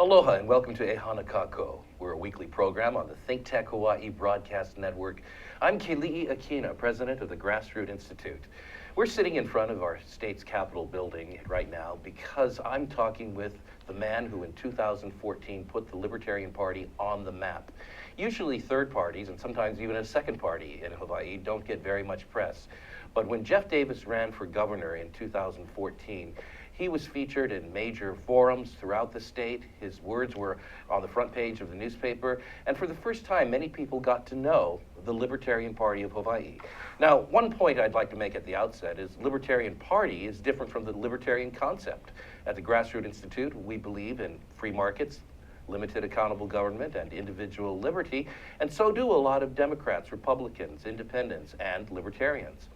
Aloha and welcome to Ehana Kako. We're a weekly program on the ThinkTech Hawaii broadcast network. I'm Kelii Akina, president of the Grassroots Institute. We're sitting in front of our state's Capitol building right now because I'm talking with the man who in 2014 put the Libertarian Party on the map. Usually third parties, and sometimes even a second party in Hawaii, don't get very much press. But when Jeff Davis ran for governor in 2014, he was featured in major forums throughout the state. His words were on the front page of the newspaper. And for the first time, many people got to know the Libertarian Party of Hawaii. Now, one point I'd like to make at the outset is Libertarian Party is different from the libertarian concept. At the Grassroots Institute, we believe in free markets, limited accountable government, and individual liberty, and so do a lot of Democrats, Republicans, independents, and libertarians.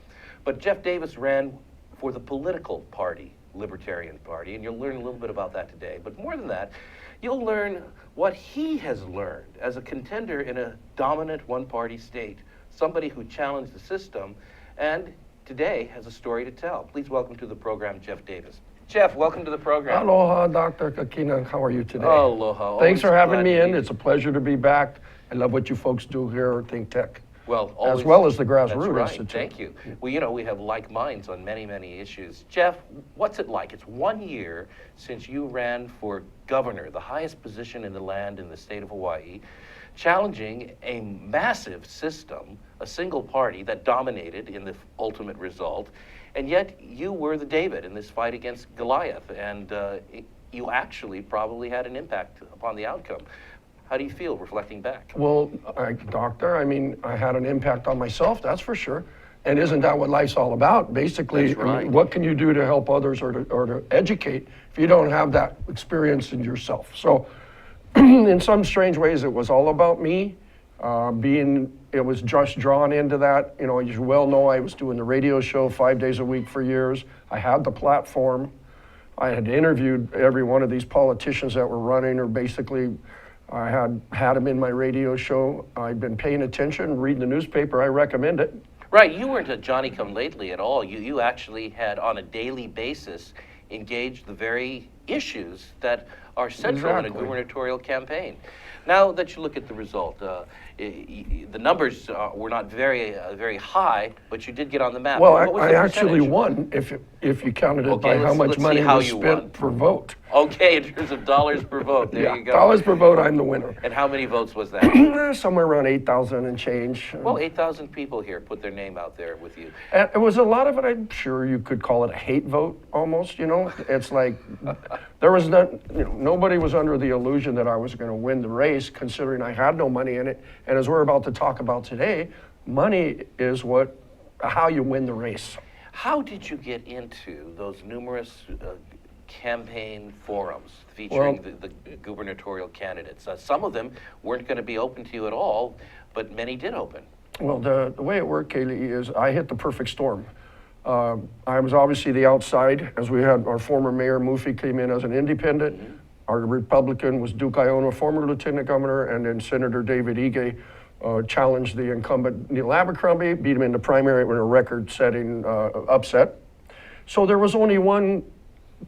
But Jeff Davis ran for the political party, Libertarian Party, and you'll learn a little bit about that today. But more than that, you'll learn what he has learned as a contender in a dominant one-party state, somebody who challenged the system, and today has a story to tell. Please welcome to the program, Jeff Davis. Jeff, welcome to the program. Aloha, Dr. Akina. How are you today? Oh, aloha. Thanks for having me in. It's a pleasure to be back. I love what you folks do here at ThinkTech. Well, always, as well as the Grassroots right. Institute. Thank you. Well, you know, we have like minds on many, many issues. Jeff, what's it like? It's 1 year since you ran for governor, the highest position in the land in the state of Hawaii, challenging a massive system, a single party that dominated in the ultimate result, and yet you were the David in this fight against Goliath, and you actually probably had an impact upon the outcome. How do you feel reflecting back? Well, Doctor, I mean, I had an impact on myself, that's for sure. And isn't that what life's all about? Basically, that's right. I mean, what can you do to help others or to educate if you don't have that experience in yourself? So in some strange ways, it was all about me. It was just drawn into that. You know, as you well know, I was doing the radio show 5 days a week for years. I had the platform. I had interviewed every one of these politicians that were running, or basically I had them in my radio show. I'd been paying attention, reading the newspaper. I recommend it. Right, you weren't a Johnny-come-lately at all. You actually had, on a daily basis, engaged the very issues that are central in a gubernatorial campaign. Now that you look at the result, the numbers were not very high, but you did get on the map. Well, I actually won if you counted it by how much money was spent per vote. Okay, in terms of dollars per vote, there you go. Dollars per vote, I'm the winner. And how many votes was that? Somewhere around 8,000 and change. Well, 8,000 people here put their name out there with you. And it was a lot of it, I'm sure you could call it a hate vote almost, you know? It's like, there was nobody was under the illusion that I was going to win the race, considering I had no money in it. And as we're about to talk about today, money is how you win the race. How did you get into those numerous campaign forums featuring the gubernatorial candidates? Some of them weren't going to be open to you at all, but many did open. Well, the way it worked, Keli'i, is I hit the perfect storm. I was obviously the outside, as we had our former mayor, Mufi, came in as an independent. Mm-hmm. Our Republican was Duke Iona, former lieutenant governor, and then Senator David Ige challenged the incumbent Neil Abercrombie, beat him in the primary with a record-setting upset. So there was only one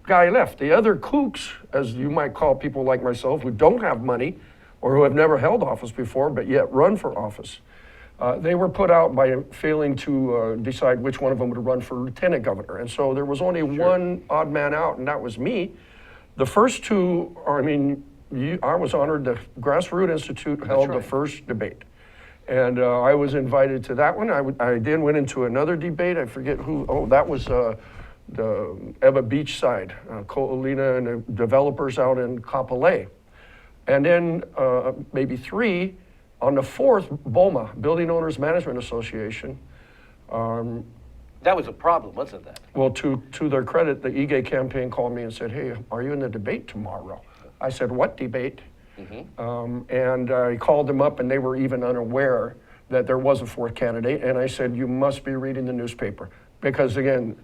guy left. The other kooks, as you might call people like myself, who don't have money or who have never held office before but yet run for office, they were put out by failing to decide which one of them would run for lieutenant governor. And so there was only one odd man out, and that was me. The first two, I was honored. The Grassroots Institute held the first debate. And I was invited to that one. I then went into another debate. I forget who. Oh, that was the Eva Beach side, Ko'olina and the developers out in Kapolei. And then maybe three, on the fourth, BOMA, Building Owners Management Association. That was a problem, wasn't that? Well, to their credit, the Ige campaign called me and said, "Hey, are you in the debate tomorrow?" I said, "What debate?" Mm-hmm. And I called them up, and they were even unaware that there was a fourth candidate. And I said, "You must be reading the newspaper." Because again,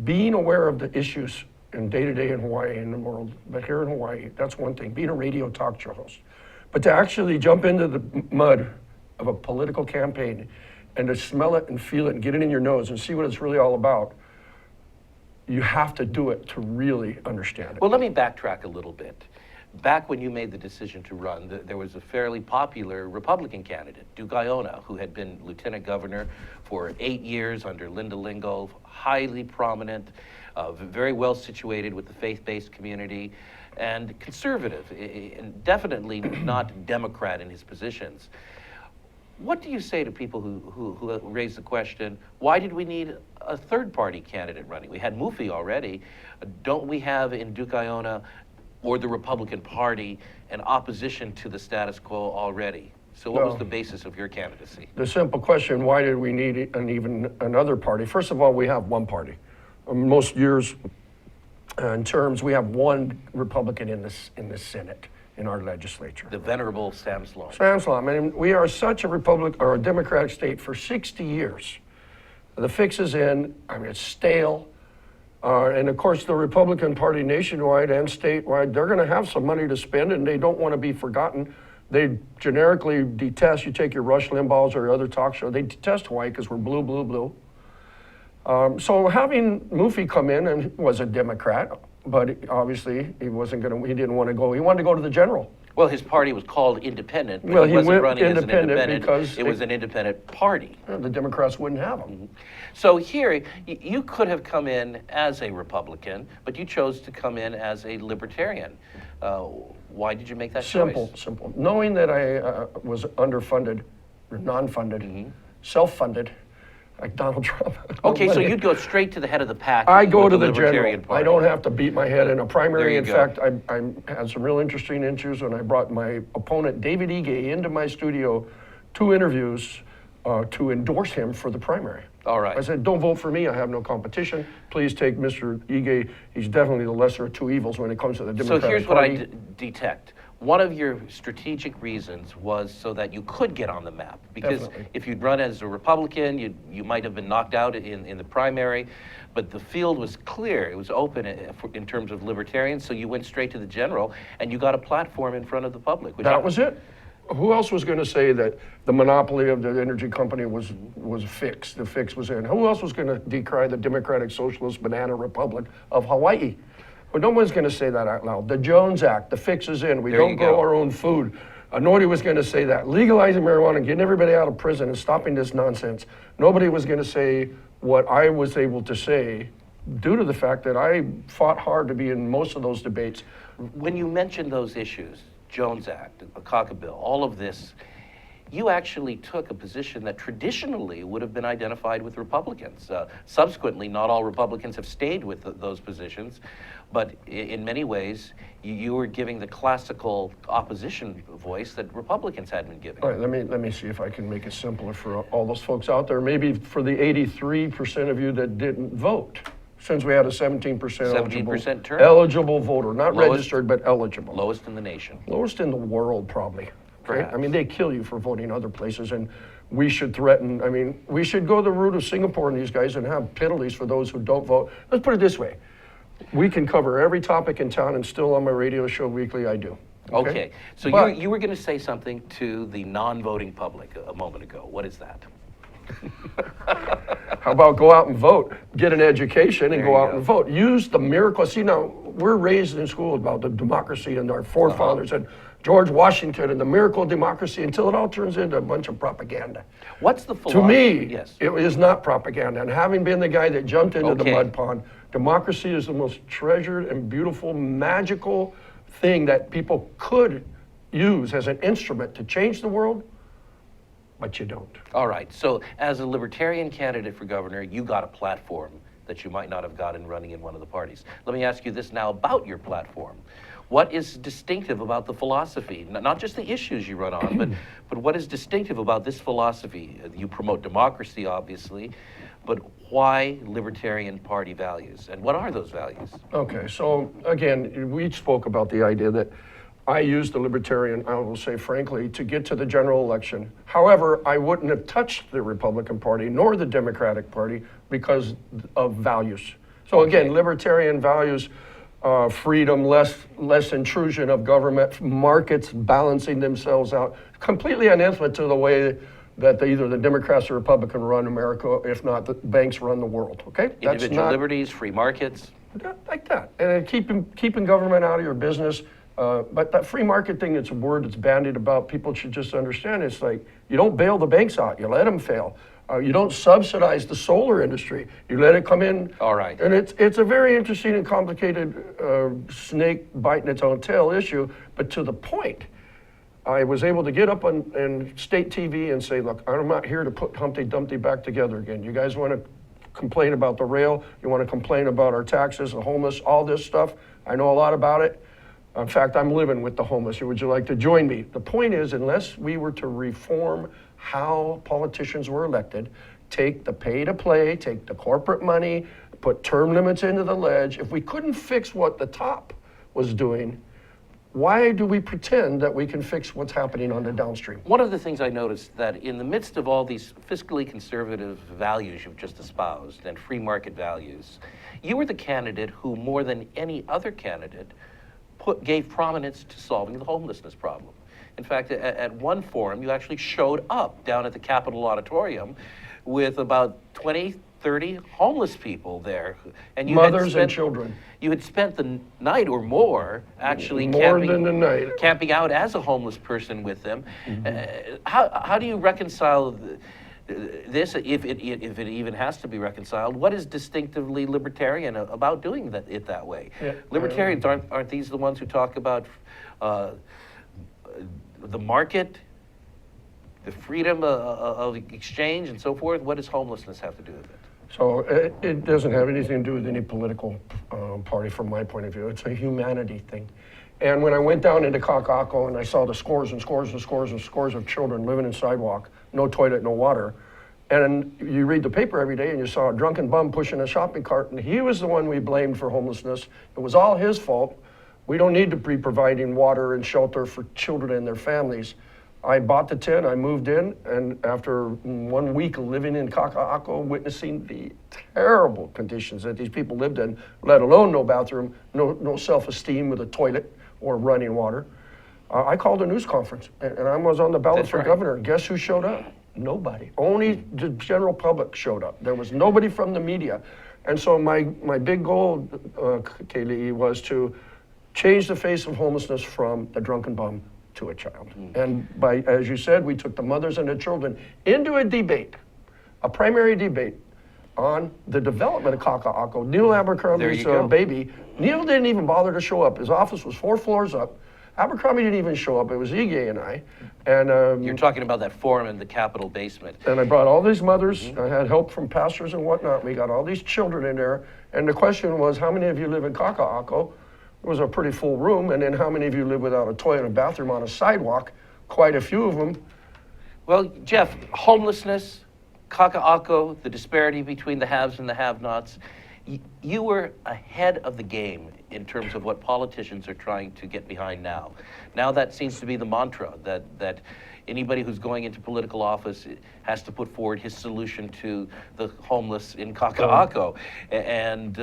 being aware of the issues in day-to-day in Hawaii and the world, but here in Hawaii, that's one thing, being a radio talk show host. But to actually jump into the mud of a political campaign and to smell it and feel it and get it in your nose and see what it's really all about, you have to do it to really understand it. Well, let me backtrack a little bit. Back when you made the decision to run, there was a fairly popular Republican candidate, Duke Iona, who had been lieutenant governor for 8 years under Linda Lingle, highly prominent, very well situated with the faith-based community, and conservative, and definitely not Democrat in his positions. What do you say to people who raise the question, why did we need a third-party candidate running? We had Mufi already. Don't we have in Duke Iona or the Republican Party an opposition to the status quo already? So what was the basis of your candidacy? The simple question, why did we need even another party? First of all, we have one party. Most years, in terms, we have one Republican in the Senate, in our legislature. The venerable Sam Sloan. Sam Sloan. I mean, we are such a a Democratic state for 60 years. The fix is in. I mean, it's stale. And of course, the Republican Party nationwide and statewide, they're going to have some money to spend, and they don't want to be forgotten. They generically detest, you take your Rush Limbaughs or other talk show, they detest Hawaii because we're blue, blue, blue. So having Mufi come in and was a Democrat, but obviously he didn't want to go. He wanted to go to the general. Well, his party was called Independent, but Well, he he wasn't went running as an independent independent. because it was an independent party. The Democrats wouldn't have him. So here, you could have come in as a Republican, but you chose to come in as a Libertarian. Why did you make that choice? Simple. Knowing that I was underfunded, or non-funded, self-funded, like Donald Trump. Okay, so you'd go straight to the head of the pack. I go with to the Libertarian general. Party. I don't have to beat my head in a primary. In go. fact, I had some real interesting issues when I brought my opponent, David Ige, into my studio, 2 interviews to endorse him for the primary. All right. I said, don't vote for me. I have no competition. Please take Mr. Ige. He's definitely the lesser of 2 evils when it comes to the Democratic So here's Party. what I detect. One of your strategic reasons was so that you could get on the map. Because Definitely. if you'd run as a Republican, you might have been knocked out in the primary. But the field was clear. It was open in terms of libertarians. So you went straight to the general, and you got a platform in front of the public. That was it. Who else was going to say that the monopoly of the energy company was fixed? The fix was in. Who else was going to decry the Democratic Socialist Banana Republic of Hawaii? Well, no one's going to say that out loud. The Jones Act, the fix is in. We There don't you grow go. our own food. Nobody was going to say that. Legalizing marijuana and getting everybody out of prison and stopping this nonsense. Nobody was going to say what I was able to say due to the fact that I fought hard to be in most of those debates. When you mentioned those issues, Jones Act, the Akaka Bill, all of this, you actually took a position that traditionally would have been identified with Republicans. Subsequently, not all Republicans have stayed with those positions, but in many ways, you were giving the classical opposition voice that Republicans had been giving. All right, let me see if I can make it simpler for all those folks out there. Maybe for the 83% of you that didn't vote, since we had a 17% 17% turnout. eligible voter, not Lowest- registered, but eligible. Lowest in the nation. Lowest in the world, probably. Okay? Perhaps. I mean, they kill you for voting other places, and we should threaten, I mean, we should go the route of Singapore and these guys and have penalties for those who don't vote. Let's put it this way. We can cover every topic in town, and still on my radio show weekly, I do. Okay, so But- you were going to say something to the non-voting public a moment ago. What is that? How about go out and vote, get an education, and There go you out go. and vote. Use the miracle. See, now, we're raised in school about the democracy and our forefathers and George Washington and the miracle of democracy until it all turns into a bunch of propaganda. What's the To philosophy? me, Yes. it is not propaganda. And having been the guy that jumped into the Okay. mud pond, democracy is the most treasured and beautiful, magical thing that people could use as an instrument to change the world, but you don't. All right, so as a Libertarian candidate for governor, you got a platform that you might not have gotten running in one of the parties. Let me ask you this now about your platform. What is distinctive about the philosophy? Not just the issues you run on, but what is distinctive about this philosophy? You promote democracy, obviously, but why Libertarian Party values? And what are those values? Okay, so again, we spoke about the idea that I used the Libertarian, I will say frankly, to get to the general election. However, I wouldn't have touched the Republican Party nor the Democratic Party because of values. So again, Libertarian values freedom, less intrusion of government, markets balancing themselves out, completely anathema to the way that either the Democrats or Republicans run America, if not the banks run the world, okay? Individual liberties, free markets. Like that, and keeping government out of your business. But that free market thing, it's a word that's bandied about. People should just understand it's like, you don't bail the banks out, you let them fail. You don't subsidize the solar industry, you let it come in. All right. And it's a very interesting and complicated snake biting its own tail issue, but to the point. I was able to get up on state TV and say, look, I'm not here to put Humpty Dumpty back together again. You guys want to complain about the rail, you want to complain about our taxes, the homeless, all this stuff. I know a lot about it. In fact, I'm living with the homeless. Would you like to join me? The point is, unless we were to reform how politicians were elected, take the pay to play, take the corporate money, put term limits into the ledge, if we couldn't fix what the top was doing, why do we pretend that we can fix what's happening on the downstream? One of the things I noticed that in the midst of all these fiscally conservative values you've just espoused and free market values, you were the candidate who, more than any other candidate, gave prominence to solving the homelessness problem. In fact, at one forum, you actually showed up down at the Capitol Auditorium with about 20, 30 homeless people there. And you mothers and children. You had spent the night or more actually camping out as a homeless person with them. Mm-hmm. How do you reconcile this, if it even has to be reconciled? What is distinctively libertarian about doing it that way? Yeah. Libertarians, aren't these the ones who talk about the market, the freedom of exchange and so forth? What does homelessness have to do with it? So it doesn't have anything to do with any political party from my point of view. It's a humanity thing. And when I went down into Kaka'ako and I saw the scores and scores and scores and scores of children living in sidewalk, no toilet, no water, and you read the paper every day and you saw a drunken bum pushing a shopping cart, and he was the one we blamed for homelessness. It was all his fault. We don't need to be providing water and shelter for children and their families. I bought the tent, I moved in, and after 1 week living in Kaka'ako, witnessing the terrible conditions that these people lived in, let alone no bathroom, no self-esteem with a toilet or running water, I called a news conference, and I was on the ballot for governor. Guess who showed up? Nobody. Only the general public showed up. There was nobody from the media. And so my big goal, Keli'i, was to change the face of homelessness from the drunken bum to a child. And as you said, we took the mothers and the children into a debate, a primary debate on the development of Kaka'ako. Neil Abercrombie's baby. Neil didn't even bother to show up. His office was 4 floors up. Abercrombie didn't even show up. It was Ige and I. And you're talking about that forum in the Capitol basement. And I brought all these mothers. I had help from pastors and whatnot. We got all these children in there. And the question was, how many of you live in Kaka'ako? It was a pretty full room. And then how many of you live without a toilet and a bathroom on a sidewalk? Quite a few of them. Well, Jeff, homelessness, Kaka'ako, the disparity between the haves and the have-nots, you were ahead of the game in terms of what politicians are trying to get behind now. Now that seems to be the mantra, that anybody who's going into political office has to put forward his solution to the homeless in Kaka'ako. And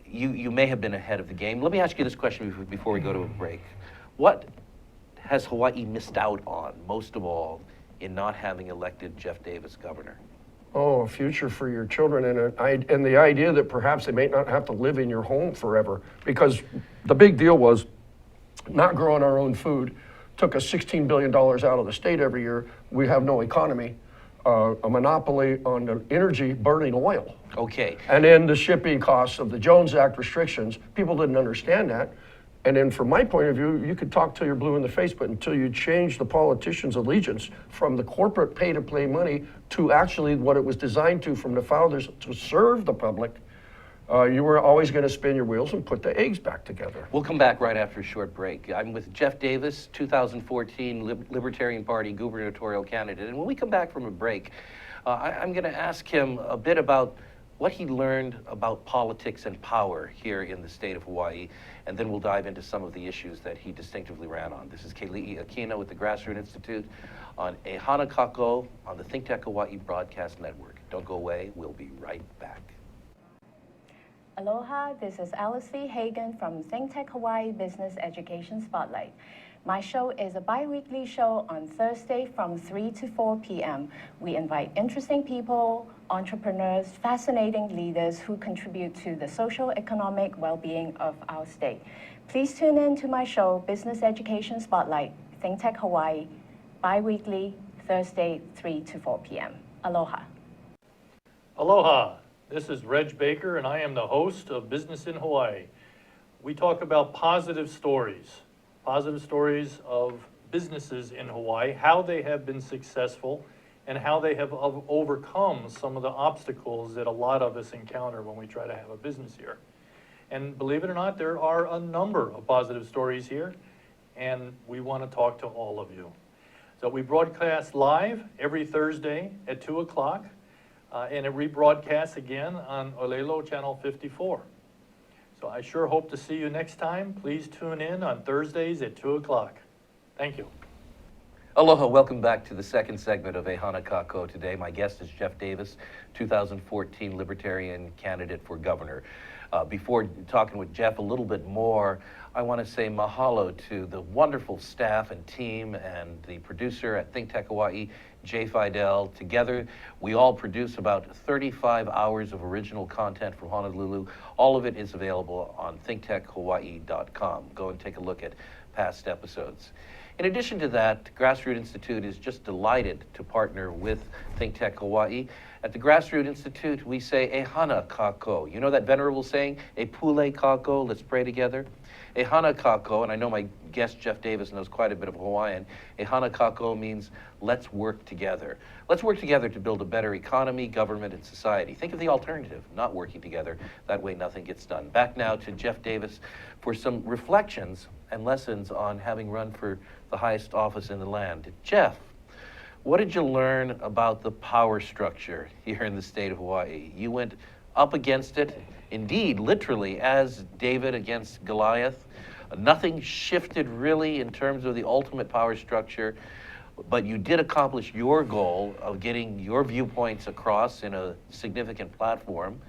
you may have been ahead of the game. Let me ask you this question before we go to a break. What has Hawaii missed out on, most of all, in not having elected Jeff Davis governor? Oh, a future for your children, and the idea that perhaps they may not have to live in your home forever. Because the big deal was not growing our own food. Took us $16 billion out of the state every year. We have no economy. A monopoly on the energy, burning oil. Okay. And then the shipping costs of the Jones Act restrictions. People didn't understand that. And then from my point of view, you could talk till you're blue in the face, but until you change the politician's allegiance from the corporate pay-to-play money to actually what it was designed to from the founders to serve the public, you were always going to spin your wheels and put the eggs back together. We'll come back right after a short break. I'm with Jeff Davis, 2014 Libertarian Party gubernatorial candidate. And when we come back from a break, I'm going to ask him a bit about what he learned about politics and power here in the state of Hawaii, and then we'll dive into some of the issues that he distinctively ran on. This is Kelii Akina with the Grassroots Institute on E Hana Kako on the ThinkTech Hawaii Broadcast Network. Don't go away, we'll be right back. Aloha, this is Alice V. Hagan from ThinkTech Hawaii Business Education Spotlight. My show is a bi-weekly show on Thursday from 3 to 4 p.m. We invite interesting people, entrepreneurs, fascinating leaders who contribute to the social economic well-being of our state. Please tune in to my show, Business Education Spotlight, ThinkTech Hawaii, bi-weekly, Thursday, 3 to 4 p.m. Aloha. Aloha, this is Reg Baker and I am the host of Business in Hawaii. We talk about positive stories of businesses in Hawaii, how they have been successful and how they have overcome some of the obstacles that a lot of us encounter when we try to have a business here. And believe it or not, there are a number of positive stories here and we want to talk to all of you. So we broadcast live every Thursday at 2 o'clock. And it rebroadcasts again on Olelo Channel 54. So I sure hope to see you next time. Please tune in on Thursdays at 2 o'clock. Thank you. Aloha, welcome back to the second segment of Ehana Kako today. My guest is Jeff Davis, 2014 Libertarian candidate for governor. Before talking with Jeff a little bit more, I want to say mahalo to the wonderful staff and team and the producer at ThinkTech Hawaii, Jay Fidel. Together, we all produce about 35 hours of original content from Honolulu. All of it is available on thinktechhawaii.com. Go and take a look at past episodes. In addition to that, Grassroots Institute is just delighted to partner with ThinkTech Hawaii. At the Grassroots Institute, we say Ehana Kako. You know that venerable saying, E pule kako, let's pray together? Ehana Kako, and I know my guest Jeff Davis knows quite a bit of Hawaiian, Ehana Kako means let's work together. Let's work together to build a better economy, government, and society. Think of the alternative, not working together. That way nothing gets done. Back now to Jeff Davis for some reflections and lessons on having run for the highest office in the land. Jeff, what did you learn about the power structure here in the state of Hawaii? You went up against it, indeed, literally, as David against Goliath. Nothing shifted really in terms of the ultimate power structure, but you did accomplish your goal of getting your viewpoints across in a significant platform.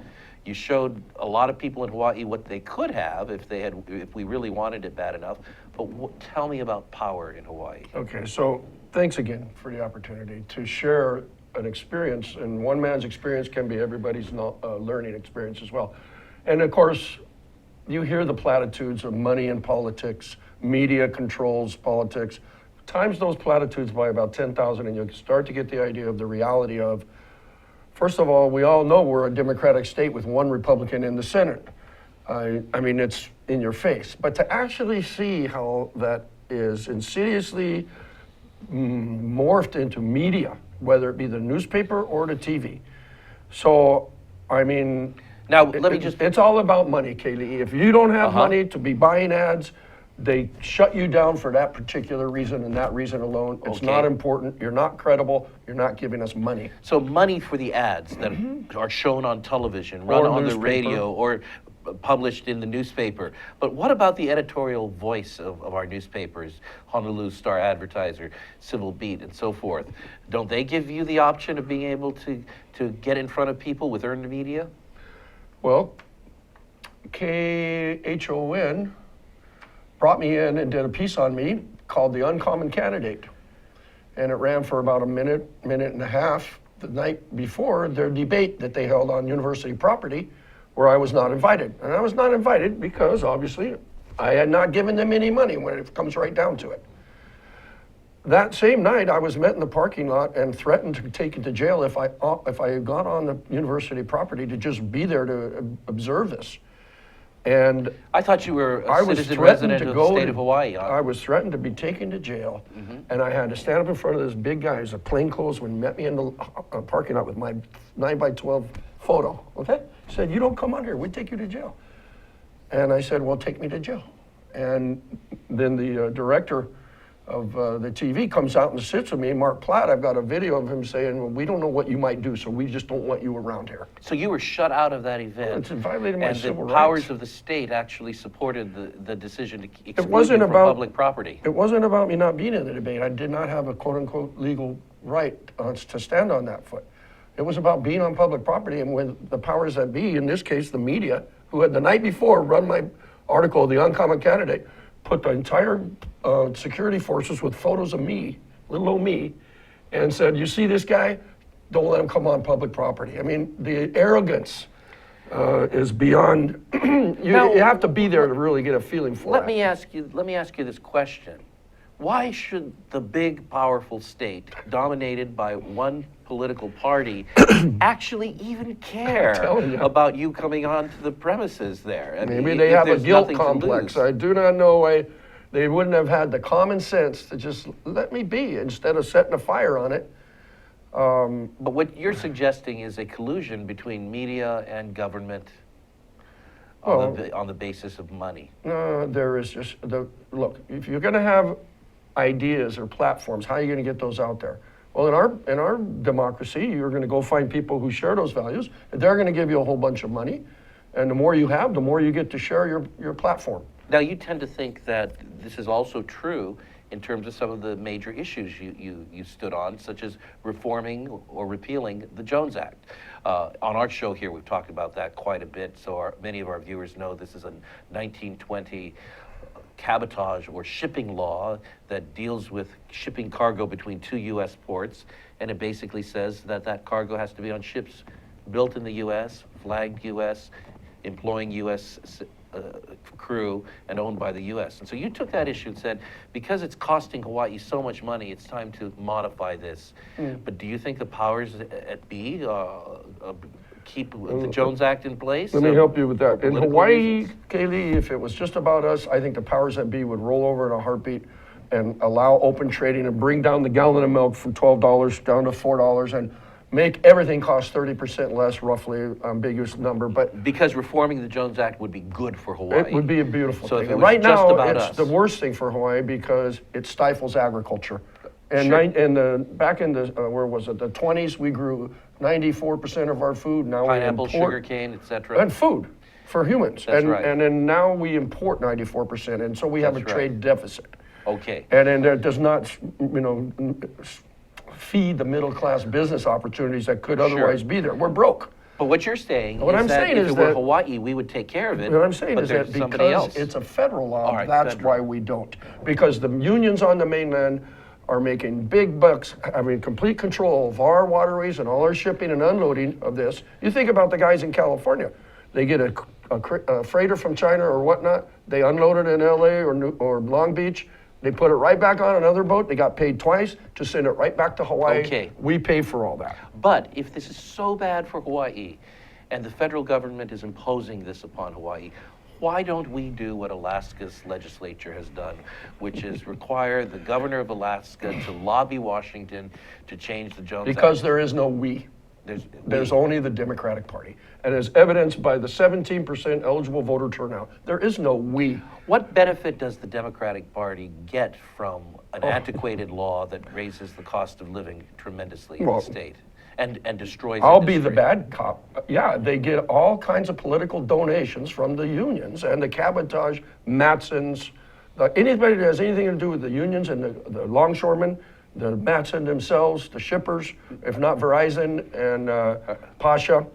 You showed a lot of people in Hawaii what they could have if we really wanted it bad enough. But tell me about power in Hawaii. Okay, so thanks again for the opportunity to share an experience, and one man's experience can be everybody's learning experience as well. And of course, you hear the platitudes of money in politics, media controls politics. Times those platitudes by about 10,000 and you start to get the idea of the reality of, first of all, we all know we're a democratic state with one Republican in the Senate. I mean, it's in your face. But to actually see how that is insidiously morphed into media, whether it be the newspaper or the TV. So, I mean, now let me just... It's all about money, Keli'i. If you don't have money to be buying ads, they shut you down for that particular reason and that reason alone. It's not important. You're not credible. You're not giving us money. So money for the ads that are shown on television, run on the radio, or published in the newspaper. But what about the editorial voice of our newspapers, Honolulu Star Advertiser, Civil Beat, and so forth? Don't they give you the option of being able to get in front of people with earned media? Well, KHON brought me in and did a piece on me called The Uncommon Candidate. And it ran for about a minute and a half the night before their debate that they held on university property, where I was not invited. And I was not invited because, obviously, I had not given them any money when it comes right down to it. That same night, I was met in the parking lot and threatened to take it to jail if I got on the university property to just be there to observe this. And I thought you were a citizen resident of the state of Hawaii. I was threatened to be taken to jail, and I had to stand up in front of this big guy who's a plainclothesman, met me in the parking lot with my 9x12 photo, okay? Said, you don't come on here, we'd take you to jail. And I said, well, take me to jail. And then the director of the TV comes out and sits with me, Mark Platt. I've got a video of him saying, well, we don't know what you might do, so we just don't want you around here. So you were shut out of that event. It violated my civil rights. And the powers of the state actually supported the decision to exclude you from public property. It wasn't about me not being in the debate. I did not have a quote-unquote legal right to stand on that foot. It was about being on public property, and when the powers that be, in this case the media, who had the night before run my article, The Uncommon Candidate, put the entire security forces with photos of me, little old me, and said, you see this guy? Don't let him come on public property. I mean, the arrogance is beyond, you have to be there to really get a feeling for Let it. me ask you this question. Why should the big, powerful state, dominated by one political party, actually even care telling you. about you coming onto the premises there? I mean, Maybe they if have a there's guilt nothing to complex. lose. I do not know why they wouldn't have had the common sense to just let me be instead of setting a fire on it. But what you're suggesting is a collusion between media and government on the basis of money. No, there is just look. If you're going to have ideas or platforms, how are you going to get those out there? Well, in our democracy, you're going to go find people who share those values, and they're going to give you a whole bunch of money, and the more you have, the more you get to share your platform. Now, you tend to think that this is also true in terms of some of the major issues you stood on, such as reforming or repealing the Jones Act. On our show here, we've talked about that quite a bit, so many of our viewers know this is a 1920 cabotage or shipping law that deals with shipping cargo between two U.S. ports, and it basically says that that cargo has to be on ships built in the U.S., flagged U.S., employing U.S. crew, and owned by the U.S. And so you took that issue and said, because it's costing Hawaii so much money, it's time to modify this. But do you think the powers at be keep the Jones Act in place? Let me help you with that. for In political Hawaii, reasons? Keli'i, if it was just about us, I think the powers that be would roll over in a heartbeat and allow open trading and bring down the gallon of milk from $12 down to $4 and make everything cost 30% less, roughly, ambiguous number. But Because reforming the Jones Act would be good for Hawaii. it would be a beautiful So if thing. it And was right just now, about it's us. the worst thing for Hawaii because it stifles agriculture. And Sure. back in the, where was it, the 20s, we grew 94% of our food. Now Pineapple, we import. sugarcane, et cetera. And food for humans. That's and, right. and then now we import 94%, and so we have a That's right. trade deficit. Okay. And that does not, feed the middle-class business opportunities that could otherwise be there. We're broke. But what you're saying What is I'm that saying if is it were that- Hawaii, we would take care of it. What I'm saying but is that there's somebody because else. it's a federal law, All right, that's federal. why we don't. Because the unions on the mainland are making big bucks, complete control of our waterways and all our shipping and unloading of this. You think about the guys in California. They get a freighter from China or whatnot, they unload it in LA or Long Beach, they put it right back on another boat, they got paid twice to send it right back to Hawaii. Okay. We pay for all that. But if this is so bad for Hawaii, and the federal government is imposing this upon Hawaii, why don't we do what Alaska's legislature has done, which is require the governor of Alaska to lobby Washington to change the Jones Because Act? there is no we. There's we- only the Democratic Party. And as evidenced by the 17% eligible voter turnout, there is no we. What benefit does the Democratic Party get from an Oh. antiquated law that raises the cost of living tremendously in Well, the state and destroys I'll be the industry? bad cop. Yeah, they get all kinds of political donations from the unions and the cabotage, Matsons, anybody that has anything to do with the unions and the longshoremen, the Matson themselves, the shippers, if not Verizon and Pasha.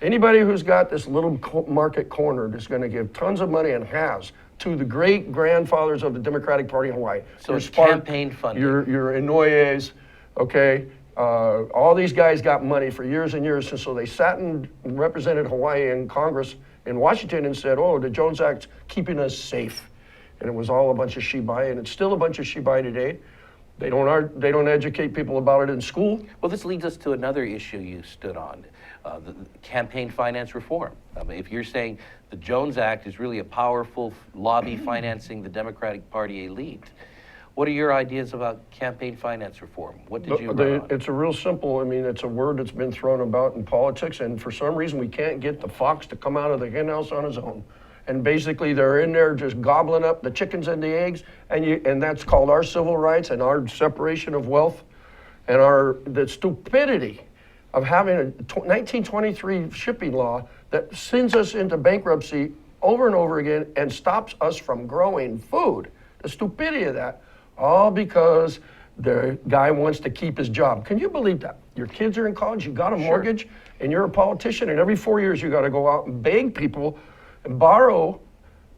Anybody who's got this little market cornered is going to give tons of money and has to the great grandfathers of the Democratic Party in Hawaii. So Your it's Spark, campaign funding. Your Inouye's, okay? All these guys got money for years and years, and so they sat and represented Hawaii in Congress in Washington and said, oh, the Jones Act's keeping us safe. And it was all a bunch of shibai, and it's still a bunch of shibai today. They don't educate people about it in school. Well, this leads us to another issue you stood on, the campaign finance reform. I mean, if you're saying the Jones Act is really a powerful lobby financing the Democratic Party elite, what are your ideas about campaign finance reform? What did you run on? It's a real simple, it's a word that's been thrown about in politics, and for some reason we can't get the fox to come out of the henhouse on his own. And basically they're in there just gobbling up the chickens and the eggs, and that's called our civil rights and our separation of wealth and the stupidity of having a 1923 shipping law that sends us into bankruptcy over and over again and stops us from growing food. The stupidity of that, all because the guy wants to keep his job. Can you believe that? Your kids are in college, you got a mortgage, and you're a politician, and every 4 years you got to go out and beg people and borrow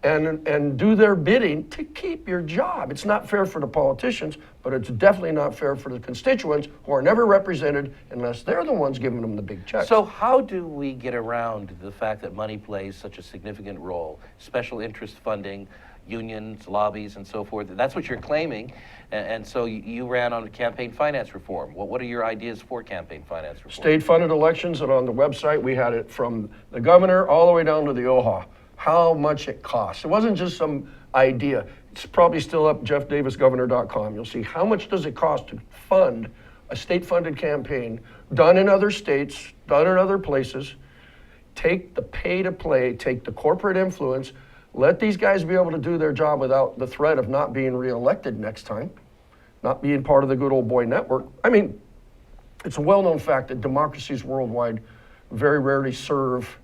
and do their bidding to keep your job. It's not fair for the politicians, but it's definitely not fair for the constituents who are never represented unless they're the ones giving them the big checks. So how do we get around the fact that money plays such a significant role? Special interest funding, unions, lobbies, and so forth. That's what you're claiming. And so you ran on campaign finance reform. What are your ideas for campaign finance reform? State-funded elections, and on the website we had it from the governor all the way down to the Aloha. How much it costs. It wasn't just some idea. It's probably still up jeffdavisgovernor.com. You'll see how much does it cost to fund a state-funded campaign done in other states, done in other places. Take the pay-to-play, take the corporate influence, let these guys be able to do their job without the threat of not being reelected next time, not being part of the good old boy network. I mean, it's a well-known fact that democracies worldwide very rarely serve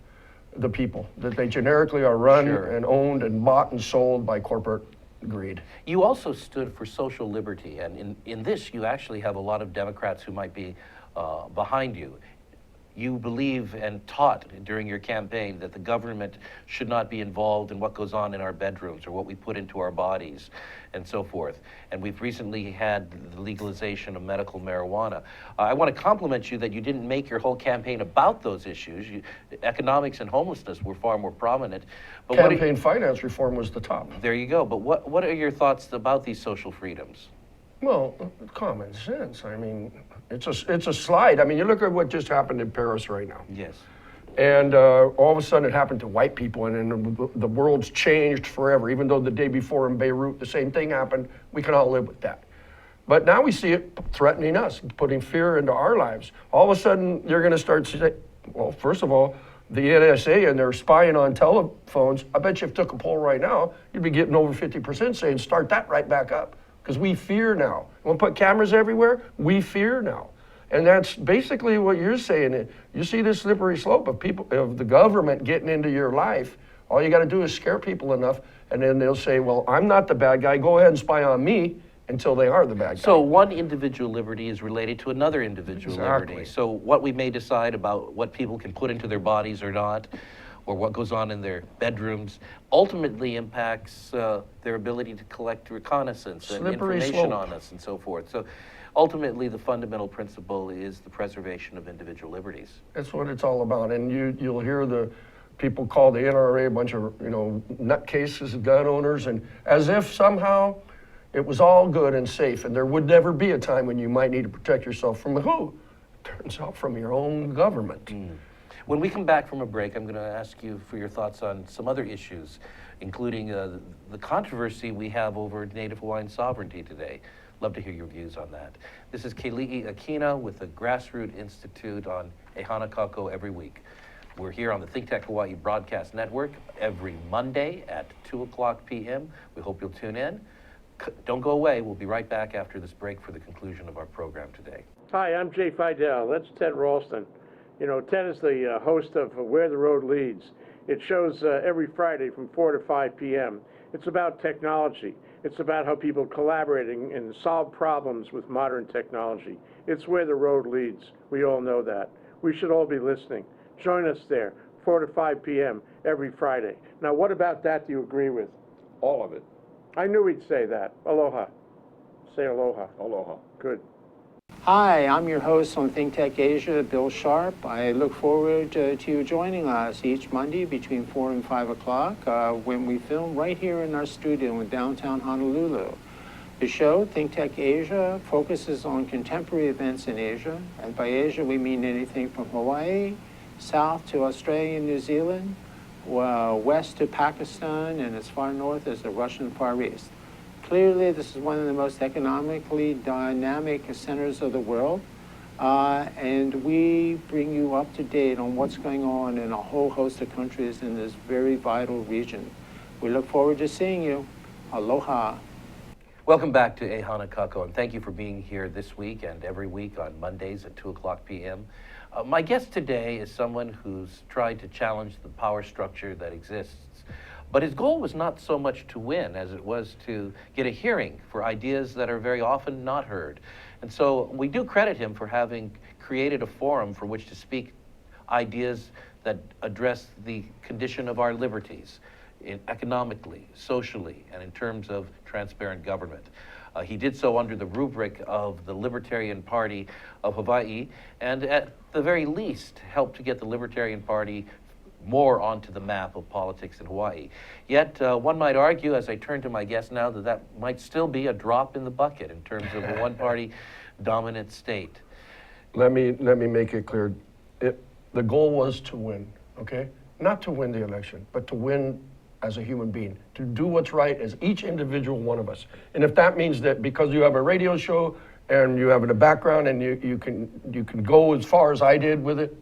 the people, that they generically are run and owned and bought and sold by corporate greed. You also stood for social liberty, and in this you actually have a lot of Democrats who might be behind you. You believe and taught during your campaign that the government should not be involved in what goes on in our bedrooms or what we put into our bodies and so forth. And we've recently had the legalization of medical marijuana. I want to compliment you that you didn't make your whole campaign about those issues. Economics and homelessness were far more prominent. But Campaign finance reform was the top. There you go. But what are your thoughts about these social freedoms? Well, common sense. I mean, it's a slide. I mean, you look at what just happened in Paris right now. Yes. And all of a sudden it happened to white people, and then the world's changed forever. Even though the day before in Beirut the same thing happened, we can all live with that. But now we see it threatening us, putting fear into our lives. All of a sudden you're going to start to say, well, first of all, the NSA and they're spying on telephones. I bet you if you took a poll right now, you'd be getting over 50% saying start that right back up. Because we fear now. We'll put cameras everywhere, we fear now. And that's basically what you're saying. You see this slippery slope of people, of the government getting into your life. All you got to do is scare people enough, and then they'll say, well, I'm not the bad guy, go ahead and spy on me, until they are the bad guy. So one individual liberty is related to another individual liberty. So what we may decide about what people can put into their bodies or not, or what goes on in their bedrooms, ultimately impacts their ability to collect reconnaissance and information on us and so forth. So ultimately, the fundamental principle is the preservation of individual liberties. That's what it's all about. And you'll hear the people call the NRA a bunch of nutcases, gun owners, and as if somehow it was all good and safe, and there would never be a time when you might need to protect yourself from who? Turns out from your own government. When we come back from a break, I'm going to ask you for your thoughts on some other issues, including the controversy we have over Native Hawaiian sovereignty today. Love to hear your views on that. This is Kelii Akina with the Grassroots Institute on Ehana Kako every week. We're here on the ThinkTech Hawaii Broadcast Network every Monday at 2:00 p.m. We hope you'll tune in. Don't go away. We'll be right back after this break for the conclusion of our program today. Hi, I'm Jay Fidel. That's Ted Ralston. You know, Ted is the host of Where the Road Leads. It shows every Friday from 4 to 5 p.m. It's about technology. It's about how people collaborating and solve problems with modern technology. It's where the road leads. We all know that. We should all be listening. Join us there, 4 to 5 p.m. every Friday. Now, what about that do you agree with? All of it. I knew he'd say that. Aloha. Say aloha. Aloha. Good. Hi, I'm your host on ThinkTech Asia, Bill Sharp. I look forward to you joining us each Monday between 4 and 5 o'clock when we film right here in our studio in downtown Honolulu. The show, ThinkTech Asia, focuses on contemporary events in Asia. And by Asia, we mean anything from Hawaii, south to Australia and New Zealand, west to Pakistan, and as far north as the Russian Far East. Clearly, this is one of the most economically dynamic centers of the world, and we bring you up to date on what's going on in a whole host of countries in this very vital region. We look forward to seeing you. Aloha. Welcome back to Ehana Kako, and thank you for being here this week and every week on Mondays at 2:00 p.m. My guest today is someone who's tried to challenge the power structure that exists. But his goal was not so much to win as it was to get a hearing for ideas that are very often not heard. And so we do credit him for having created a forum for which to speak ideas that address the condition of our liberties, economically, socially, and in terms of transparent government. He did so under the rubric of the Libertarian Party of Hawaii, and at the very least helped to get the Libertarian Party more onto the map of politics in Hawaii. Yet, one might argue, as I turn to my guest now, that that might still be a drop in the bucket in terms of a one-party dominant state. Let me make it clear. The goal was to win, okay? Not to win the election, but to win as a human being, to do what's right as each individual one of us. And if that means that because you have a radio show and you have a background and you can go as far as I did with it,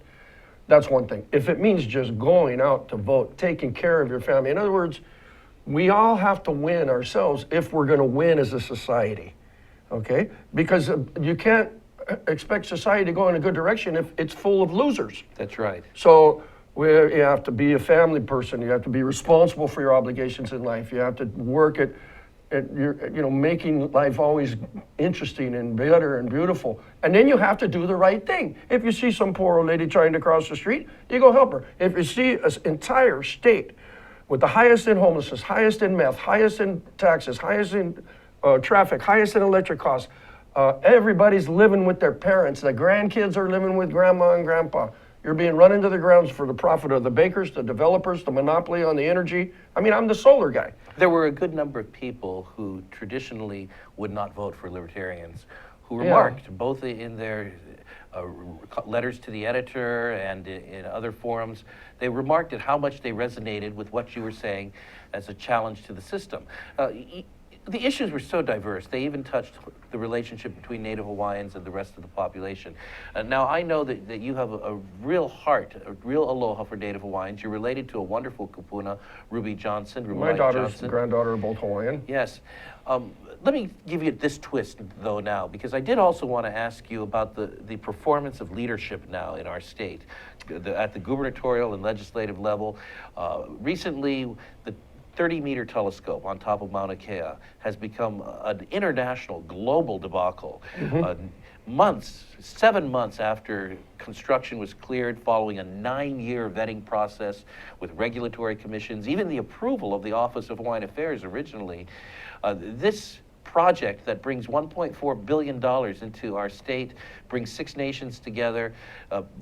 that's one thing. If it means just going out to vote, taking care of your family, in other words, we all have to win ourselves if we're gonna win as a society, okay? Because you can't expect society to go in a good direction if it's full of losers. That's right. So you have to be a family person. You have to be responsible for your obligations in life. You have to work at your, making life always interesting and better and beautiful. And then you have to do the right thing. If you see some poor old lady trying to cross the street, you go help her. If you see an entire state with the highest in homelessness, highest in meth, highest in taxes, highest in traffic, highest in electric costs, everybody's living with their parents. The grandkids are living with grandma and grandpa. You're being run into the grounds for the profit of the bakers, the developers, the monopoly on the energy. I mean, I'm the solar guy. There were a good number of people who traditionally would not vote for libertarians, who remarked, both in their letters to the editor and in other forums, they remarked at how much they resonated with what you were saying as a challenge to the system. The issues were so diverse, they even touched the relationship between Native Hawaiians and the rest of the population. Now, I know that you have a real heart, a real aloha for Native Hawaiians. You're related to a wonderful kupuna, Ruby Johnson. My daughter's granddaughter are both Hawaiian. Yes. Let me give you this twist, though, now, because I did also want to ask you about the performance of leadership now in our state, at the gubernatorial and legislative level. Recently, the 30-meter telescope on top of Mauna Kea has become an international, global debacle. 7 months after construction was cleared, following a 9-year vetting process with regulatory commissions, even the approval of the Office of Hawaiian Affairs originally, this project that brings $1.4 billion into our state, brings 6 nations together,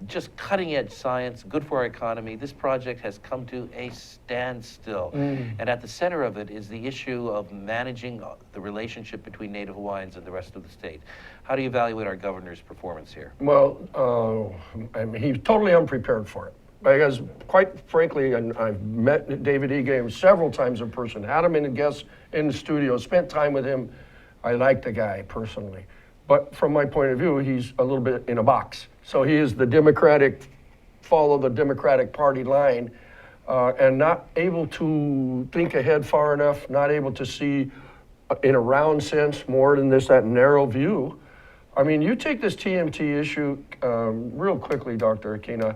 just cutting edge science, good for our economy. This project has come to a standstill. And at the center of it is the issue of managing the relationship between Native Hawaiians and the rest of the state. How do you evaluate our governor's performance here? Well, he's totally unprepared for it. Because quite frankly, and I've met David Ige several times in person, had him in a guest in the studio, spent time with him. I like the guy personally. But from my point of view, he's a little bit in a box. So he is the follow the Democratic Party line, and not able to think ahead far enough, not able to see in a round sense more than that narrow view. I mean, you take this TMT issue real quickly, Dr. Akina.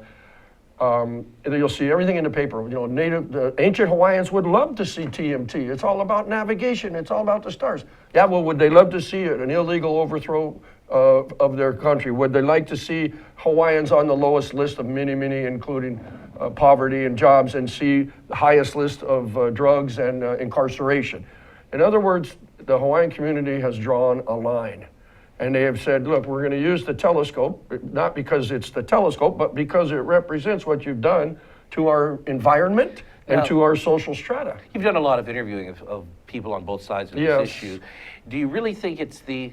You'll see everything in the paper. The ancient Hawaiians would love to see TMT. It's all about navigation. It's all about the stars. Yeah, well, would they love to see an illegal overthrow of their country? Would they like to see Hawaiians on the lowest list of many, including poverty and jobs, and see the highest list of drugs and incarceration? In other words, the Hawaiian community has drawn a line. And they have said, look, we're going to use the telescope, not because it's the telescope, but because it represents what you've done to our environment and to our social strata. You've done a lot of interviewing of people on both sides of this issue. Do you really think it's the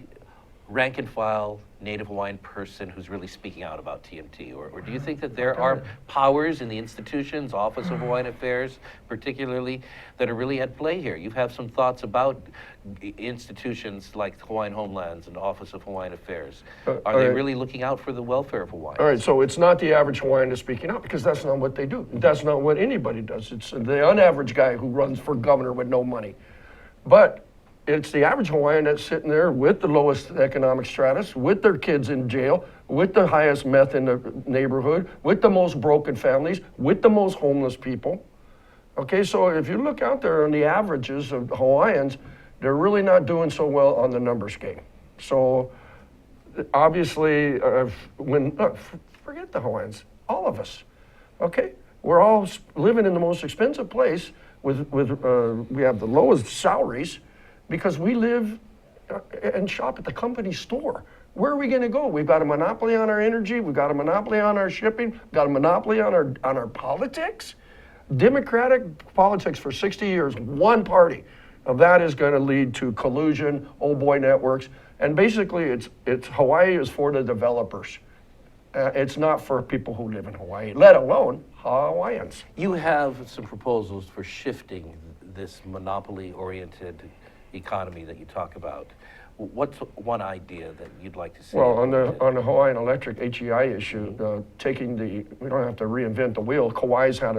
rank and file Native Hawaiian person who's really speaking out about TMT? Or do you think that there are powers in the institutions, Office of Hawaiian Affairs particularly, that are really at play here? You have some thoughts about institutions like Hawaiian Homelands and Office of Hawaiian Affairs. Are they really looking out for the welfare of Hawaiians? All right, so it's not the average Hawaiian that's speaking out, because that's not what they do. That's not what anybody does. It's the unaverage guy who runs for governor with no money. But it's the average Hawaiian that's sitting there with the lowest economic stratus, with their kids in jail, with the highest meth in the neighborhood, with the most broken families, with the most homeless people. Okay, so if you look out there on the averages of Hawaiians, they're really not doing so well on the numbers game. So obviously, forget the Hawaiians, all of us. okay? We're all living in the most expensive place we have the lowest salaries because we live and shop at the company store. Where are we going to go? We've got a monopoly on our energy. We've got a monopoly on our shipping. We've got a monopoly on our politics. Democratic politics for 60 years, one party. Now that is going to lead to collusion, old boy networks, and basically it's Hawaii is for the developers. It's not for people who live in Hawaii, let alone Hawaiians. You have some proposals for shifting this monopoly-oriented economy that you talk about. What's one idea that you'd like to see? Well, on the Hawaiian Electric HEI issue, we don't have to reinvent the wheel. Kauai's had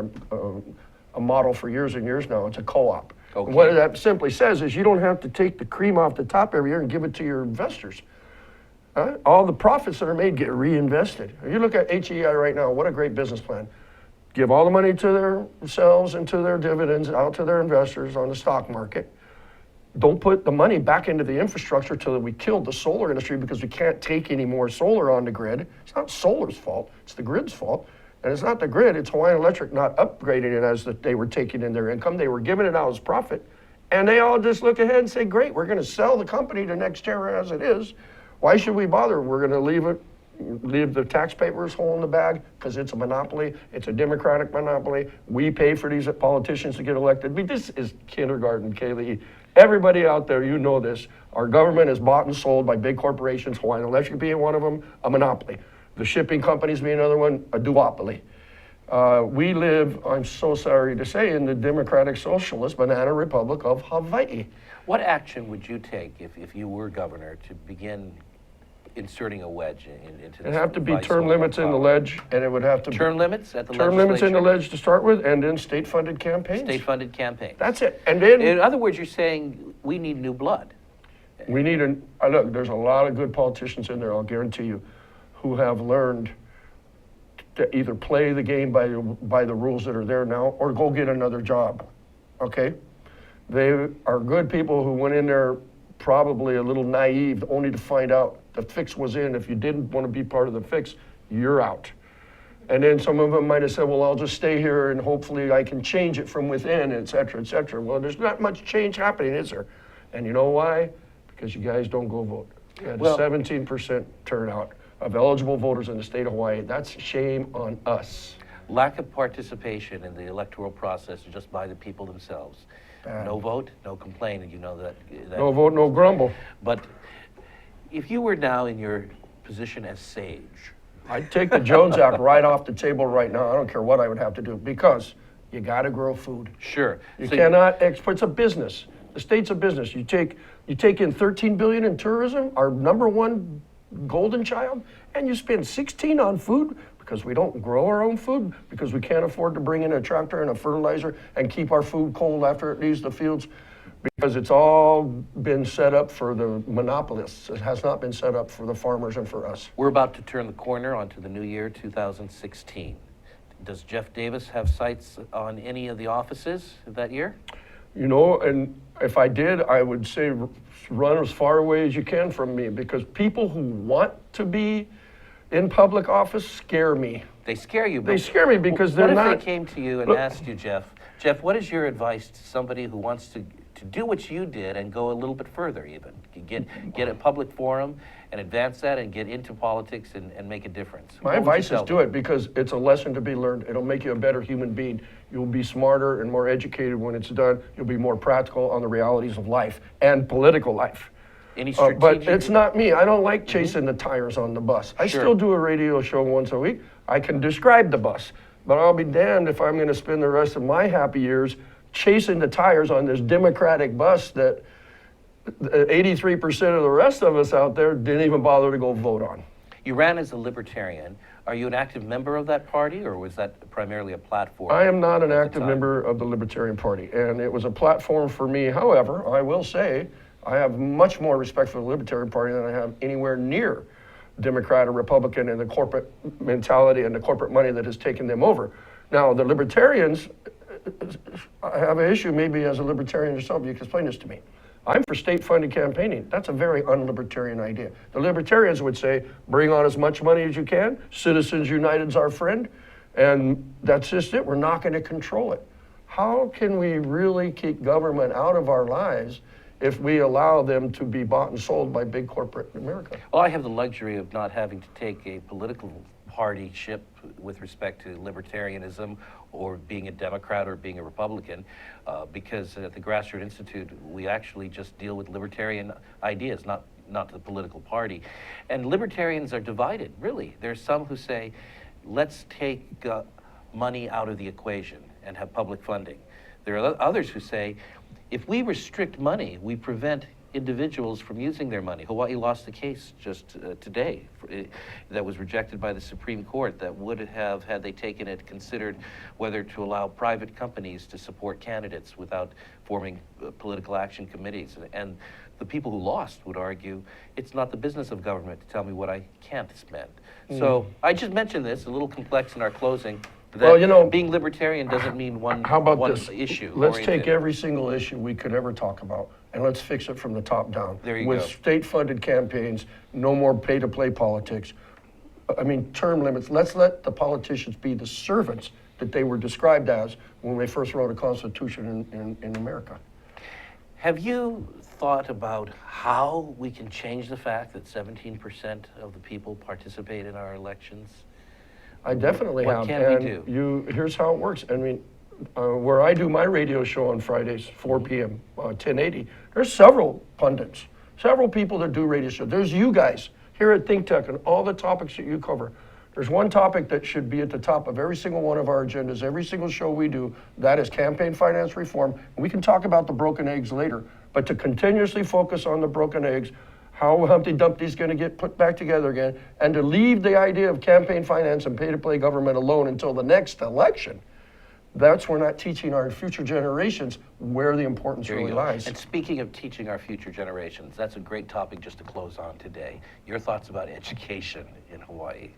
a model for years and years now. It's a co-op. Okay. What that simply says is you don't have to take the cream off the top every year and give it to your investors. All the profits that are made get reinvested. You look at HEI right now, what a great business plan. Give all the money to themselves and to their dividends out to their investors on the stock market. Don't put the money back into the infrastructure till we killed the solar industry because we can't take any more solar on the grid. It's not solar's fault, it's the grid's fault. And it's not the grid, it's Hawaiian Electric not upgrading it as that they were taking in their income. They were giving it out as profit. And they all just look ahead and say, great, we're gonna sell the company to NextEra as it is. Why should we bother? We're gonna leave the taxpayers whole in the bag because it's a monopoly. It's a Democratic monopoly. We pay for these politicians to get elected. I mean, this is kindergarten, Keli'i. Everybody out there, you know this. Our government is bought and sold by big corporations, Hawaiian Electric being one of them, a monopoly. The shipping companies being another one, a duopoly. We live, I'm so sorry to say, in the Democratic Socialist Banana Republic of Hawaii. What action would you take if you were governor to begin inserting a wedge into this? It'd have to be vice term lord limits in the power? ledge, and it would have to Term limits at the term limits in the legislature? ledge to start with, and then state-funded campaigns. State-funded campaigns. That's it. And then In other words, you're saying we need new blood. we need look, there's a lot of good politicians in there, I'll guarantee you, who have learned to either play the game by the rules that are there now or go get another job, okay? They are good people who went in there probably a little naive only to find out the fix was in. If you didn't want to be part of the fix, you're out. And then some of them might have said, well, I'll just stay here and hopefully I can change it from within, et cetera, et cetera. Well, there's not much change happening, is there? And you know why? Because you guys don't go vote. You had a 17% turnout of eligible voters in the state of Hawaii. That's shame on us. Lack of participation in the electoral process just by the people themselves. Bad. No vote, no complaint, and you know that. No vote, no grumble. But if you were now in your position as sage, I'd take the Jones Act right off the table right now. I don't care what I would have to do because you got to grow food. sure. You So cannot export. It's a business. The state's a business. You take in 13 billion in tourism, our number one golden child, and you spend 16 on food because we don't grow our own food, because we can't afford to bring in a tractor and a fertilizer and keep our food cold after it leaves the fields, because it's all been set up for the monopolists. It has not been set up for the farmers and for us. We're about to turn the corner onto the new year, 2016. Does Jeff Davis have sights on any of the offices that year? You know, and if I did, I would say run as far away as you can from me, because people who want to be in public office scare me. They scare you. They scare me because they're what not. if they came to you and Look- asked you, Jeff, what is your advice to somebody who wants to do what you did and go a little bit further even? Get a public forum and advance that and get into politics and make a difference. My What would you advice is tell do them? it because it's a lesson to be learned. It'll make you a better human being. You'll be smarter and more educated when it's done. You'll be more practical on the realities of life and political life. Any But strategic? it's not me. I don't like chasing the tires on the bus. I Sure. still do a radio show once a week. I can describe the bus, but I'll be damned if I'm going to spend the rest of my happy years chasing the tires on this Democratic bus that 83% of the rest of us out there didn't even bother to go vote on. You ran as a Libertarian. Are you an active member of that party, or was that primarily a platform? I am not an at the active time? member of the Libertarian Party, and it was a platform for me. However, I will say I have much more respect for the Libertarian Party than I have anywhere near Democrat or Republican and the corporate mentality and the corporate money that has taken them over. Now, the Libertarians, I have an issue maybe as a Libertarian yourself. You can explain this to me. I'm for state-funded campaigning. That's a very un-Libertarian idea. The Libertarians would say, bring on as much money as you can. Citizens United's our friend. And that's just it. We're not going to control it. How can we really keep government out of our lives if we allow them to be bought and sold by big corporate America? Well, I have the luxury of not having to take a political partyship with respect to libertarianism or being a Democrat or being a Republican, because at the Grassroots Institute, we actually just deal with libertarian ideas, not the political party. And libertarians are divided, really. There's some who say, let's take money out of the equation and have public funding. There are others who say, if we restrict money, we prevent individuals from using their money. Hawaii lost the case just today that was rejected by the Supreme Court that would have, had they taken it, considered whether to allow private companies to support candidates without forming political action committees. And the people who lost would argue it's not the business of government to tell me what I can't spend. So I just mentioned this, a little complex in our closing. That Well, you know, being libertarian doesn't mean one, How about one this? issue. Let's oriented. take every single issue we could ever talk about and let's fix it from the top down. There you With go. state-funded campaigns, no more pay-to-play politics. I mean, term limits. Let's let the politicians be the servants that they were described as when they first wrote a constitution in America. Have you thought about how we can change the fact that 17% of the people participate in our elections? I definitely What have. can we do? Here's how it works. I mean, where I do my radio show on Fridays, 4 p.m., 1080, there's several pundits, several people that do radio shows. There's you guys here at ThinkTech and all the topics that you cover. There's one topic that should be at the top of every single one of our agendas, every single show we do, that is campaign finance reform. And we can talk about the broken eggs later, but to continuously focus on the broken eggs, how Humpty Dumpty's going to get put back together again, and to leave the idea of campaign finance and pay-to-play government alone until the next election. That's we're not teaching our future generations where the importance There you really go. lies. And speaking of teaching our future generations, that's a great topic just to close on today. Your thoughts about education in Hawaii?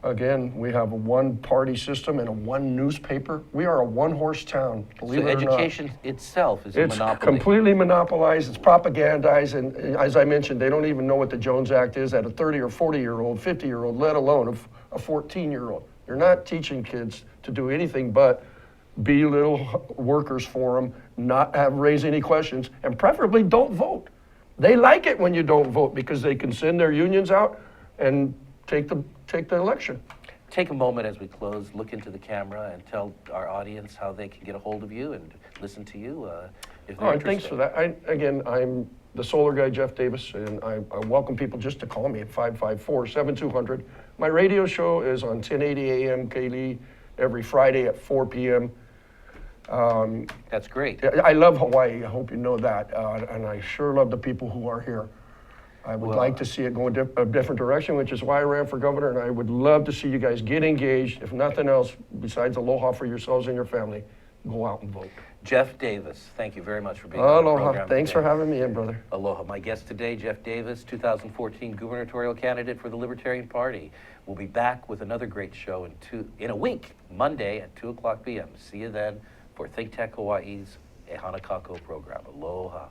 Again, we have a one-party system and a one newspaper. We are a one-horse town, believe So it or not. education itself is a It's monopoly. completely monopolized, it's propagandized, and as I mentioned, they don't even know what the Jones Act is at a 30 or 40-year-old, 50-year-old, let alone a 14-year-old. You're not teaching kids to do anything but be little workers for them, not raise any questions, and preferably don't vote. They like it when you don't vote because they can send their unions out and take the election. Take a moment as we close, look into the camera and tell our audience how they can get a hold of you and listen to you if they're Oh, and interested. thanks for that. I'm the solar guy, Jeff Davis, and I welcome people just to call me at 554-7200. My radio show is on 1080 AM Keli'i every Friday at 4 p.m. That's great. I love Hawaii, I hope you know that, and I sure love the people who are here. I would like to see it go a different direction, which is why I ran for governor, and I would love to see you guys get engaged. If nothing else, besides aloha for yourselves and your family, go out and vote. Jeff Davis, thank you very much for being on the Aloha. program Thanks today. for having me in, brother. Aloha. My guest today, Jeff Davis, 2014 gubernatorial candidate for the Libertarian Party. We'll be back with another great show in a week, Monday at 2 o'clock p.m. See you then for ThinkTech Hawaii's E Hanakako program. Aloha.